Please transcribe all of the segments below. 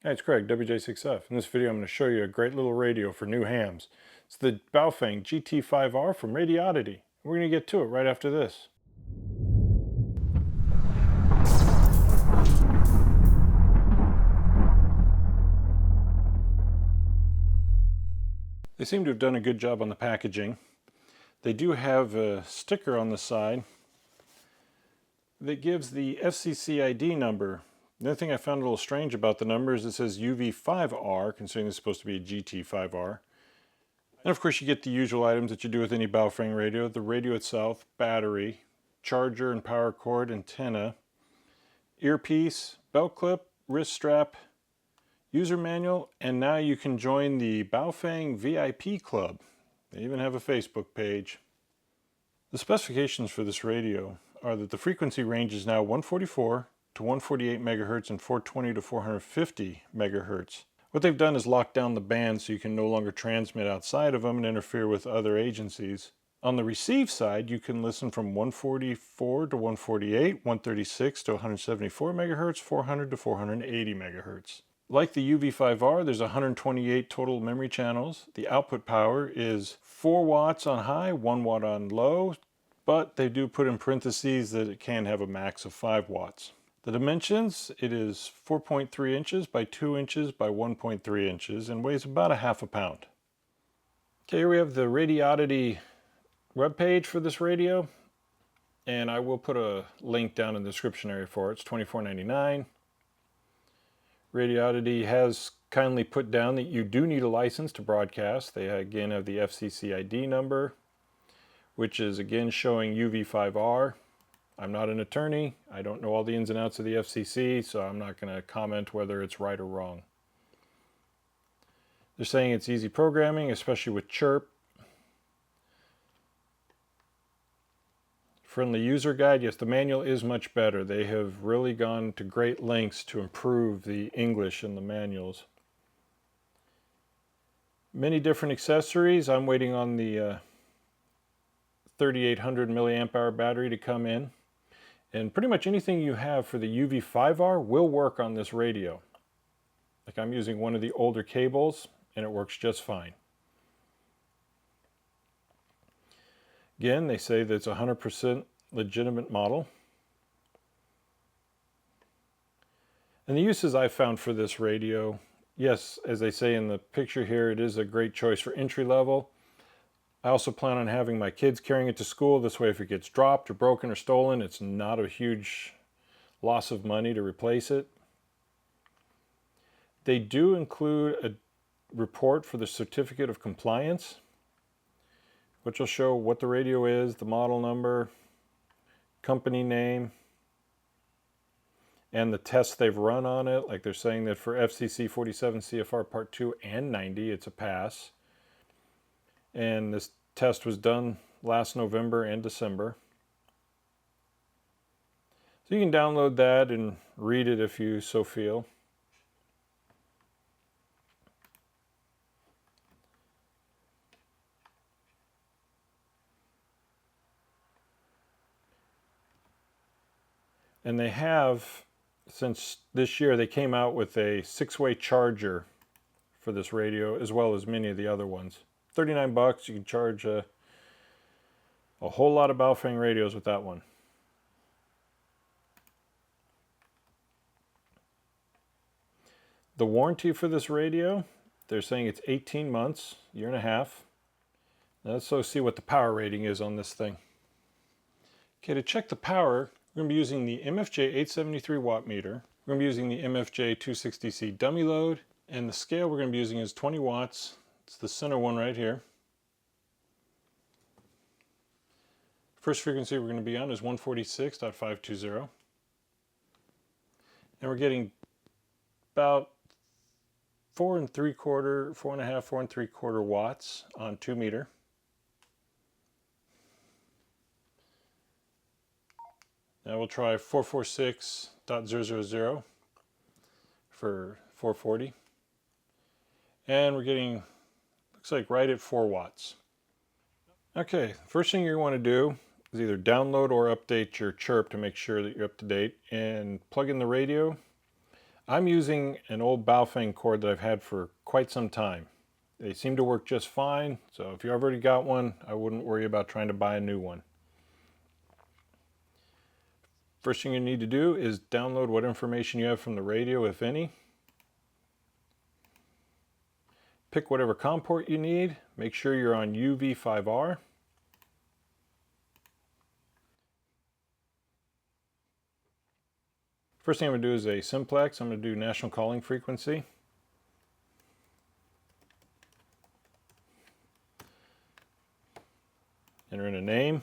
Hey, it's Craig, WJ6F. In this video, I'm going to show you a great little radio for new hams. It's the Baofeng GT-5R from Radioddity. We're going to get to it right after this. They seem to have done a good job on the packaging. They do have a sticker on the side that gives the FCC ID number. The other thing I found a little strange about the number is it says UV5R, considering it's supposed to be a GT5R. And of course you get the usual items that you do with any Baofeng radio. The radio itself, battery, charger and power cord, antenna, earpiece, belt clip, wrist strap, user manual, and now you can join the Baofeng VIP Club. They even have a Facebook page. The specifications for this radio are that the frequency range is now 144 to 148 megahertz and 420 to 450 megahertz. What they've done is lock down the band so you can no longer transmit outside of them and interfere with other agencies. On the receive side, you can listen from 144 to 148, 136 to 174 megahertz, 400 to 480 megahertz. Like the UV5R, there's 128 total memory channels. The output power is 4 watts on high, 1 watt on low, but they do put in parentheses that it can have a max of 5 watts. The dimensions, it is 4.3 inches by 2 inches by 1.3 inches and weighs about a half a pound. Okay, here we have the Radioddity webpage for this radio, and I will put a link down in the description area for it. It's $24.99. Radioddity has kindly put down that you do need a license to broadcast. They again have the FCC ID number, which is again showing UV5R. I'm not an attorney. I don't know all the ins and outs of the FCC, so I'm not going to comment whether it's right or wrong. They're saying it's easy programming, especially with Chirp. Friendly user guide. Yes, the manual is much better. They have really gone to great lengths to improve the English in the manuals. Many different accessories. I'm waiting on the 3800 milliamp hour battery to come in. And pretty much anything you have for the UV5R will work on this radio. Like I'm using one of the older cables and it works just fine. Again, they say that it's a 100% legitimate model. And the uses I've found for this radio, yes, as they say in the picture here, it is a great choice for entry level. I also plan on having my kids carrying it to school. This way, if it gets dropped or broken or stolen, it's not a huge loss of money to replace it. They do include a report for the certificate of compliance, which will show what the radio is, the model number, company name, and the tests they've run on it. Like they're saying that for FCC 47 CFR Part 2 and 90, it's a pass. And this test was done last November and December. So you can download that and read it if you so feel. And they have, since this year, they came out with a 6-way charger for this radio, as well as many of the other ones. 39 bucks, you can charge a whole lot of Baofeng radios with that one. The warranty for this radio, they're saying it's 18 months, year and a half. Now let's see what the power rating is on this thing. Okay, to check the power, we're going to be using the MFJ 873 watt meter. We're going to be using the MFJ 260C dummy load, and the scale we're going to be using is 20 watts. It's the center one right here. First frequency we're going to be on is 146.520. And we're getting about 4 and 3 quarter watts on 2 meter. Now we'll try 446.000 for 440. And we're getting, looks like right at 4 watts. Okay, first thing you want to do is either download or update your Chirp to make sure that you're up to date and plug in the radio. I'm using an old Baofeng cord that I've had for quite some time. They seem to work just fine, so if you already got one, I wouldn't worry about trying to buy a new one. First thing you need to do is download what information you have from the radio, if any. Pick whatever COM port you need. Make sure you're on GT-5R. First thing I'm going to do is a simplex. I'm going to do national calling frequency. Enter in a name.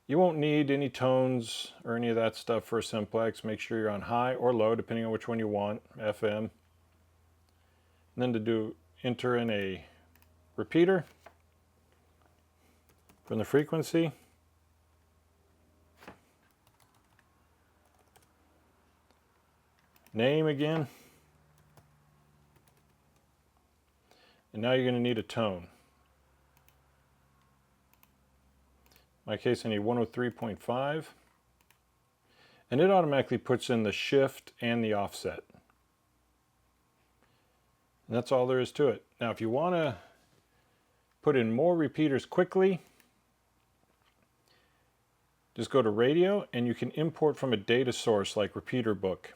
You won't need any tones or any of that stuff for a simplex. Make sure you're on high or low, depending on which one you want, FM. And then to enter in a repeater from the frequency. Name again. And now you're going to need a tone. In my case, I need 103.5. And it automatically puts in the shift and the offset. And that's all there is to it. Now, if you want to put in more repeaters quickly, just go to radio and you can import from a data source like Repeater Book.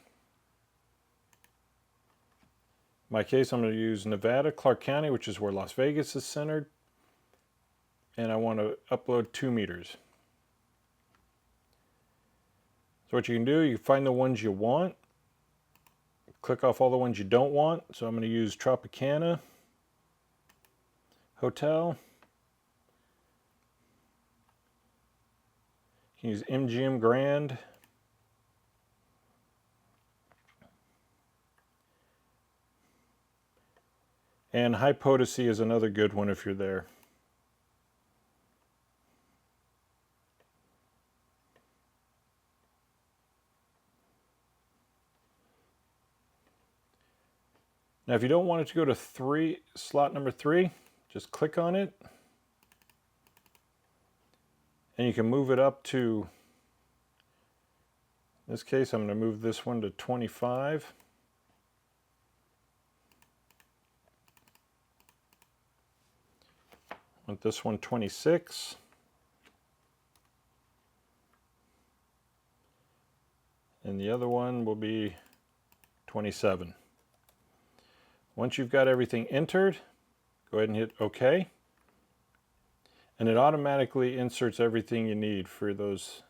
In my case, I'm going to use Nevada, Clark County, which is where Las Vegas is centered. And I want to upload 2 meters. So what you can do, you find the ones you want. Click off all the ones you don't want. So I'm going to use Tropicana, Hotel. You can use MGM Grand. And High Potency is another good one if you're there. Now if you don't want it to go to slot number 3, just click on it. And you can move it up to, in this case I'm going to move this one to 25. Want this one 26. And the other one will be 27. Once you've got everything entered, go ahead and hit OK. And it automatically inserts everything you need for those.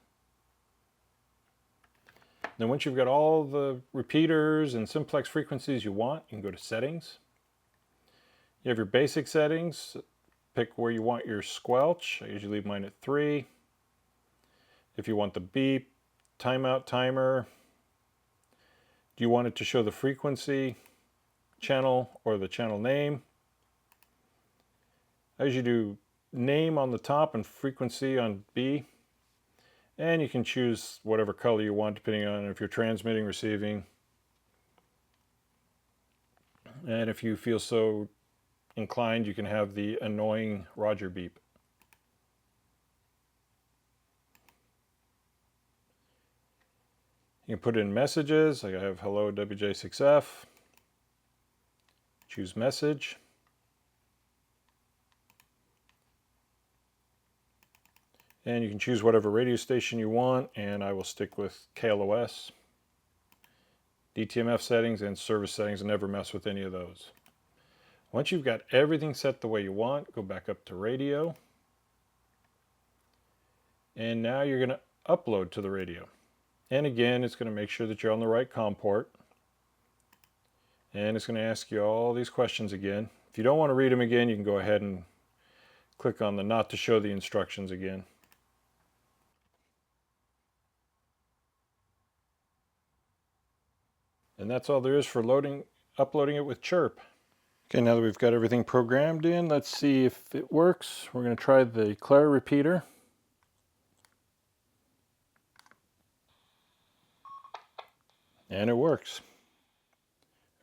Then once you've got all the repeaters and simplex frequencies you want, you can go to Settings. You have your basic settings. Pick where you want your squelch. I usually leave mine at 3. If you want the beep, timeout timer, do you want it to show the frequency, channel, or the channel name? I usually do name on the top and frequency on B. And you can choose whatever color you want depending on if you're transmitting, receiving. And if you feel so inclined, you can have the annoying Roger beep. You can put in messages, like I have hello WJ6F. Choose message. And you can choose whatever radio station you want, and I will stick with KLOS. DTMF settings and service settings, and never mess with any of those. Once you've got everything set the way you want, go back up to radio. And now you're going to upload to the radio. And again, it's going to make sure that you're on the right COM port. And it's going to ask you all these questions again. If you don't want to read them again, you can go ahead and click on the not to show the instructions again. And that's all there is for uploading it with Chirp. Okay, now that we've got everything programmed in, let's see if it works. We're going to try the Claire repeater. And it works.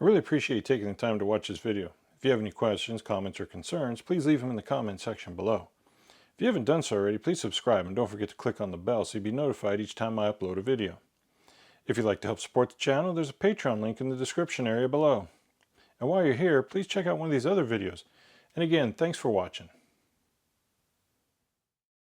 I really appreciate you taking the time to watch this video. If you have any questions, comments, or concerns, please leave them in the comment section below. If you haven't done so already, please subscribe and don't forget to click on the bell so you'll be notified each time I upload a video. If you'd like to help support the channel, there's a Patreon link in the description area below. And while you're here, please check out one of these other videos. And again, thanks for watching.